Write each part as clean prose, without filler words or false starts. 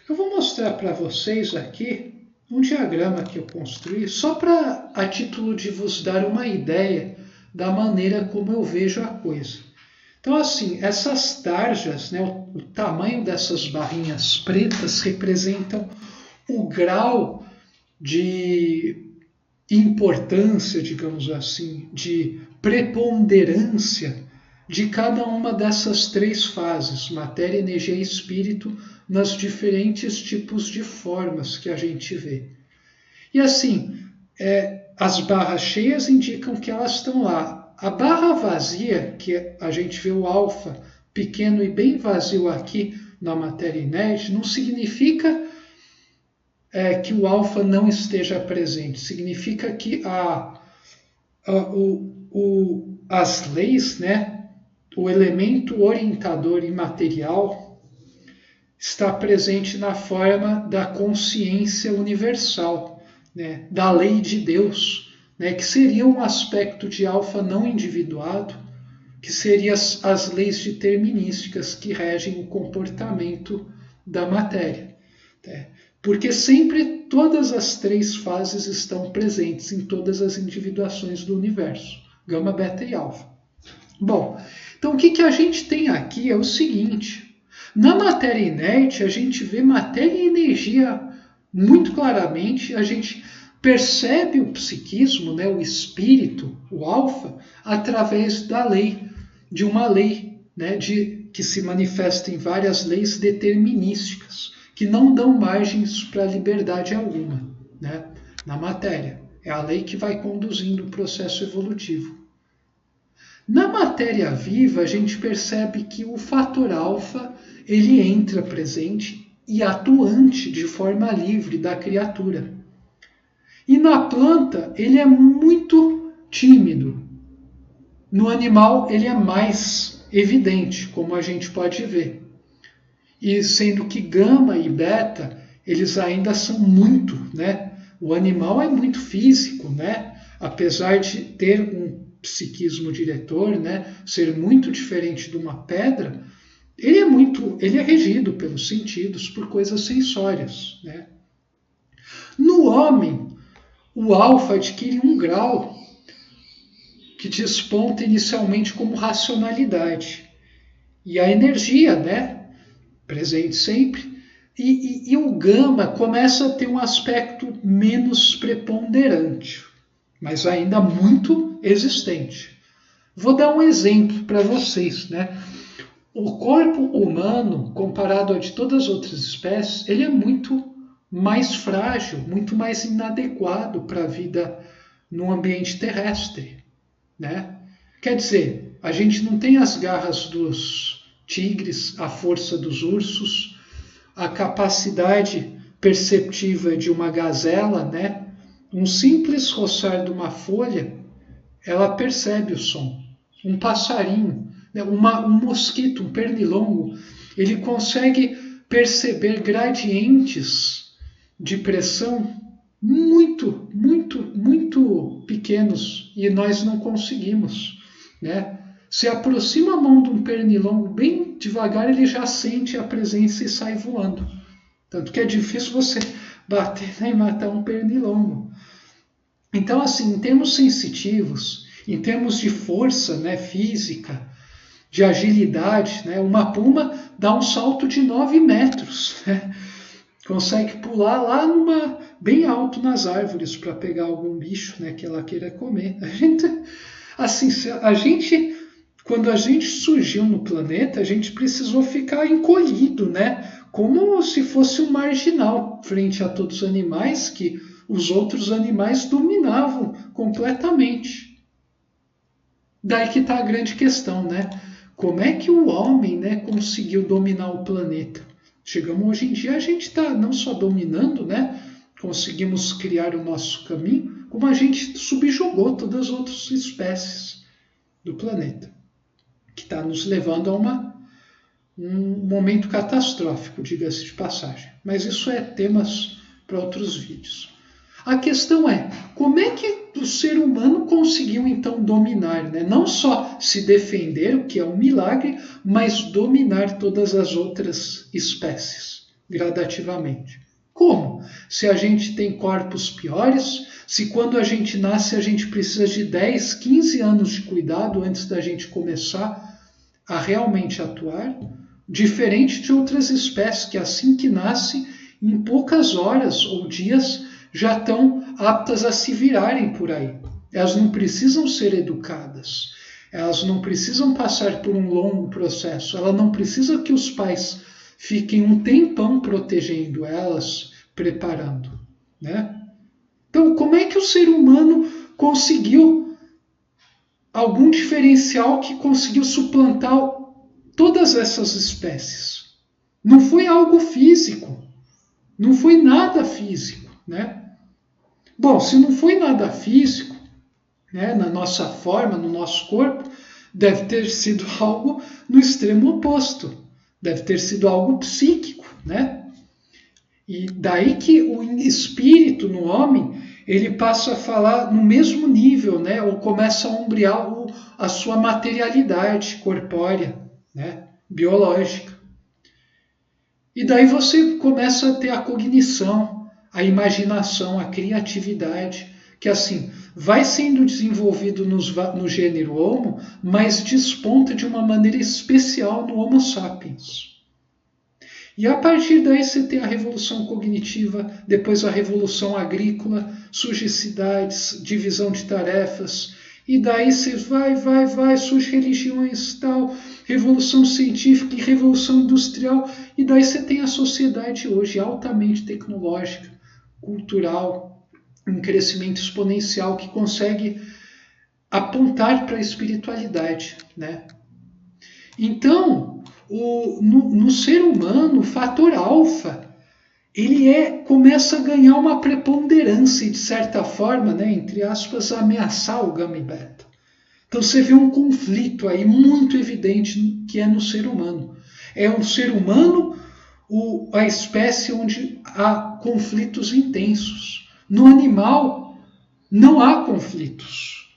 Eu vou mostrar para vocês aqui um diagrama que eu construí, só para a título de vos dar uma ideia da maneira como eu vejo a coisa. Então, assim, essas tarjas, né, o tamanho dessas barrinhas pretas representam o grau de importância, digamos assim, de preponderância de cada uma dessas três fases, matéria, energia e espírito, nas diferentes tipos de formas que a gente vê. E assim, as barras cheias indicam que elas estão lá. A barra vazia, que a gente vê o alfa pequeno e bem vazio aqui na matéria inerte, não significa que o alfa não esteja presente. Significa que as leis, né, o elemento orientador imaterial está presente na forma da consciência universal, né, da lei de Deus, né, que seria um aspecto de alfa não individuado, que seriam as leis determinísticas que regem o comportamento da matéria. Né? Porque sempre todas as três fases estão presentes em todas as individuações do universo, gama, beta e alfa. Bom, então o que a gente tem aqui é o seguinte: na matéria inerte a gente vê matéria e energia muito claramente, a gente percebe o psiquismo, né, o espírito, o alfa, através da lei, de uma lei, né, que se manifesta em várias leis determinísticas, que não dão margens para liberdade alguma, né, na matéria. É a lei que vai conduzindo o processo evolutivo. Na matéria viva, a gente percebe que o fator alfa ele entra presente e atuante de forma livre da criatura. E na planta, ele é muito tímido. No animal, ele é mais evidente, como a gente pode ver. E sendo que gama e beta, eles ainda são muito, né? O animal é muito físico, né? Apesar de ter um psiquismo diretor, né? Ser muito diferente de uma pedra, ele é regido pelos sentidos, por coisas sensórias, né? No homem, o alfa adquire um grau que desponta inicialmente como racionalidade. E a energia, né? Presente sempre. E o gama começa a ter um aspecto menos preponderante, mas ainda muito existente. Vou dar um exemplo para vocês, né? O corpo humano, comparado a de todas as outras espécies, ele é muito mais frágil, muito mais inadequado para a vida no ambiente terrestre, né? Quer dizer, a gente não tem as garras dos tigres, a força dos ursos, a capacidade perceptiva de uma gazela, né? Um simples roçar de uma folha, ela percebe o som. Um passarinho, né? Um mosquito, um pernilongo, ele consegue perceber gradientes de pressão muito, muito, muito pequenos e nós não conseguimos, né? Se aproxima a mão de um pernilongo bem devagar, ele já sente a presença e sai voando. Tanto que é difícil você bater, né, e matar um pernilongo. Então, assim, em termos sensitivos, em termos de força, né, física, de agilidade, né, uma puma dá um salto de 9 metros, né? Consegue pular lá bem alto nas árvores para pegar algum bicho, né, que ela queira comer. Quando a gente surgiu no planeta, a gente precisou ficar encolhido, né, como se fosse um marginal frente a todos os animais que os outros animais dominavam completamente. Daí que está a grande questão, né? Como é que o homem, né, conseguiu dominar o planeta? Chegamos hoje em dia, a gente está não só dominando, né? Conseguimos criar o nosso caminho, como a gente subjugou todas as outras espécies do planeta, que está nos levando a um momento catastrófico, diga-se de passagem. Mas isso é temas para outros vídeos. A questão é, como é que o ser humano conseguiu então dominar, né? Não só se defender, o que é um milagre, mas dominar todas as outras espécies, gradativamente. Como? Se a gente tem corpos piores, se quando a gente nasce a gente precisa de 10, 15 anos de cuidado antes da gente começar a realmente atuar, diferente de outras espécies que assim que nasce, em poucas horas ou dias já estão aptas a se virarem por aí. Elas não precisam ser educadas, elas não precisam passar por um longo processo, ela não precisa que os pais fiquem um tempão protegendo elas, preparando, né? Então, como é que o ser humano conseguiu algum diferencial que conseguiu suplantar todas essas espécies? Não foi algo físico, não foi nada físico, né? Bom, se não foi nada físico, né, na nossa forma, no nosso corpo, deve ter sido algo no extremo oposto, deve ter sido algo psíquico, né? E daí que o espírito no homem, ele passa a falar no mesmo nível, né? Ou começa a ombrear a sua materialidade corpórea, né? Biológica. E daí você começa a ter a cognição, a imaginação, a criatividade, que assim, vai sendo desenvolvido no gênero Homo, mas desponta de uma maneira especial no Homo sapiens. E a partir daí você tem a revolução cognitiva, depois a revolução agrícola, surgem cidades, divisão de tarefas, e daí você vai, surgem religiões, tal, revolução científica e revolução industrial, e daí você tem a sociedade hoje altamente tecnológica, cultural, um crescimento exponencial que consegue apontar para a espiritualidade, né? Então, no ser humano, o fator alfa, ele começa a ganhar uma preponderância e, de certa forma, né, entre aspas, ameaçar o gama e beta. Então você vê um conflito aí muito evidente que é no ser humano. É um ser humano a espécie onde há conflitos intensos. No animal não há conflitos.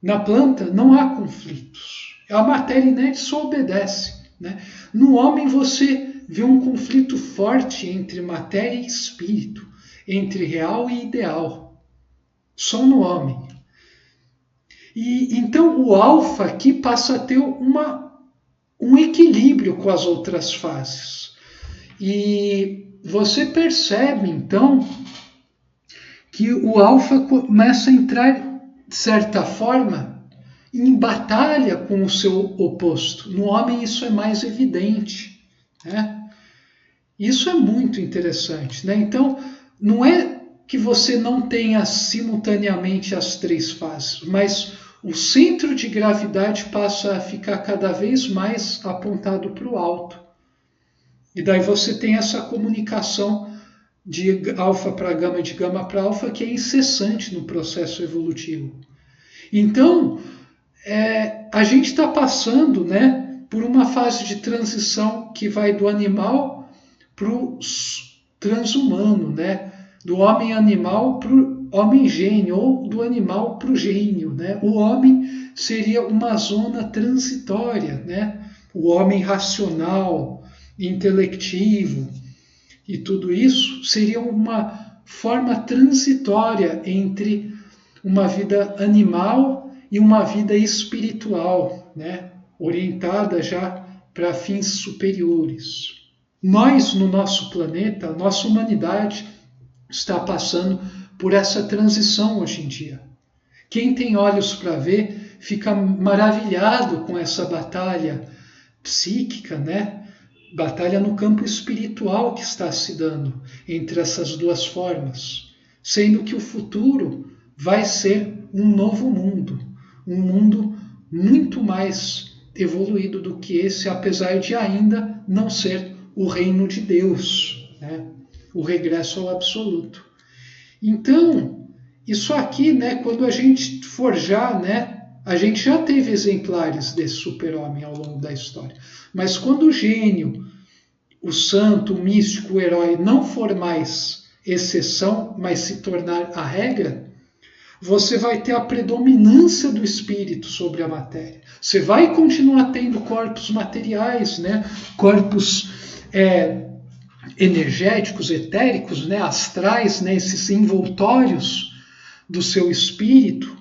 Na planta não há conflitos. A matéria inerte só obedece, né? No homem você vê um conflito forte entre matéria e espírito, entre real e ideal. Só no homem. E então o alfa aqui passa a ter um equilíbrio com as outras fases. E você percebe então que o alfa começa a entrar, de certa forma, em batalha com o seu oposto. No homem isso é mais evidente, né? Isso é muito interessante, né? Então, não é que você não tenha simultaneamente as três fases, mas o centro de gravidade passa a ficar cada vez mais apontado para o alto. E daí você tem essa comunicação de alfa para gama e de gama para alfa que é incessante no processo evolutivo. Então, a gente está passando, né, por uma fase de transição que vai do animal para o transhumano, né, do homem animal para o homem gênio, ou do animal para o gênio, né? O homem seria uma zona transitória, né? O homem racional, intelectivo e tudo isso seria uma forma transitória entre uma vida animal e uma vida espiritual, né? Orientada já para fins superiores. Nós, no nosso planeta, a nossa humanidade está passando por essa transição hoje em dia. Quem tem olhos para ver fica maravilhado com essa batalha psíquica, né? Batalha no campo espiritual que está se dando entre essas duas formas, sendo que o futuro vai ser um novo mundo, um mundo muito mais evoluído do que esse, apesar de ainda não ser o reino de Deus, né? O regresso ao absoluto. Então, isso aqui, né, quando a gente forjar, né, a gente já teve exemplares desse super-homem ao longo da história, mas quando o gênio, o santo, o místico, o herói não for mais exceção, mas se tornar a regra, você vai ter a predominância do espírito sobre a matéria. Você vai continuar tendo corpos materiais, né? Corpos energéticos, etéricos, né, astrais, né, esses envoltórios do seu espírito,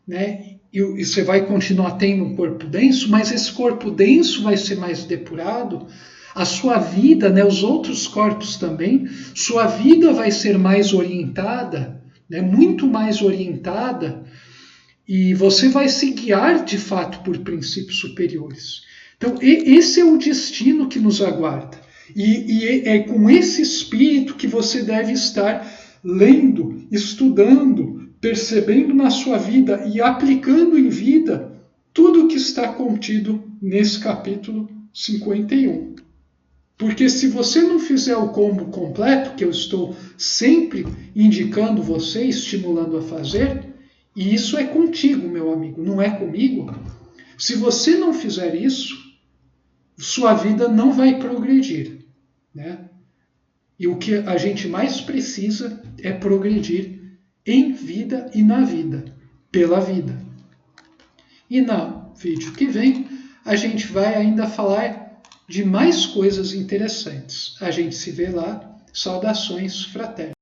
né, e você vai continuar tendo um corpo denso, mas esse corpo denso vai ser mais depurado, a sua vida, né, os outros corpos também, sua vida vai ser mais orientada, né, muito mais orientada, e você vai se guiar de fato por princípios superiores. Então, esse é o destino que nos aguarda. E é com esse espírito que você deve estar lendo, estudando, percebendo na sua vida e aplicando em vida tudo o que está contido nesse capítulo 51. Porque se você não fizer o combo completo, que eu estou sempre indicando você, estimulando a fazer, e isso é contigo, meu amigo, não é comigo. Se você não fizer isso, sua vida não vai progredir, né? E o que a gente mais precisa é progredir em vida e na vida, pela vida. E no vídeo que vem, a gente vai ainda falar de mais coisas interessantes. A gente se vê lá. Saudações fraternas.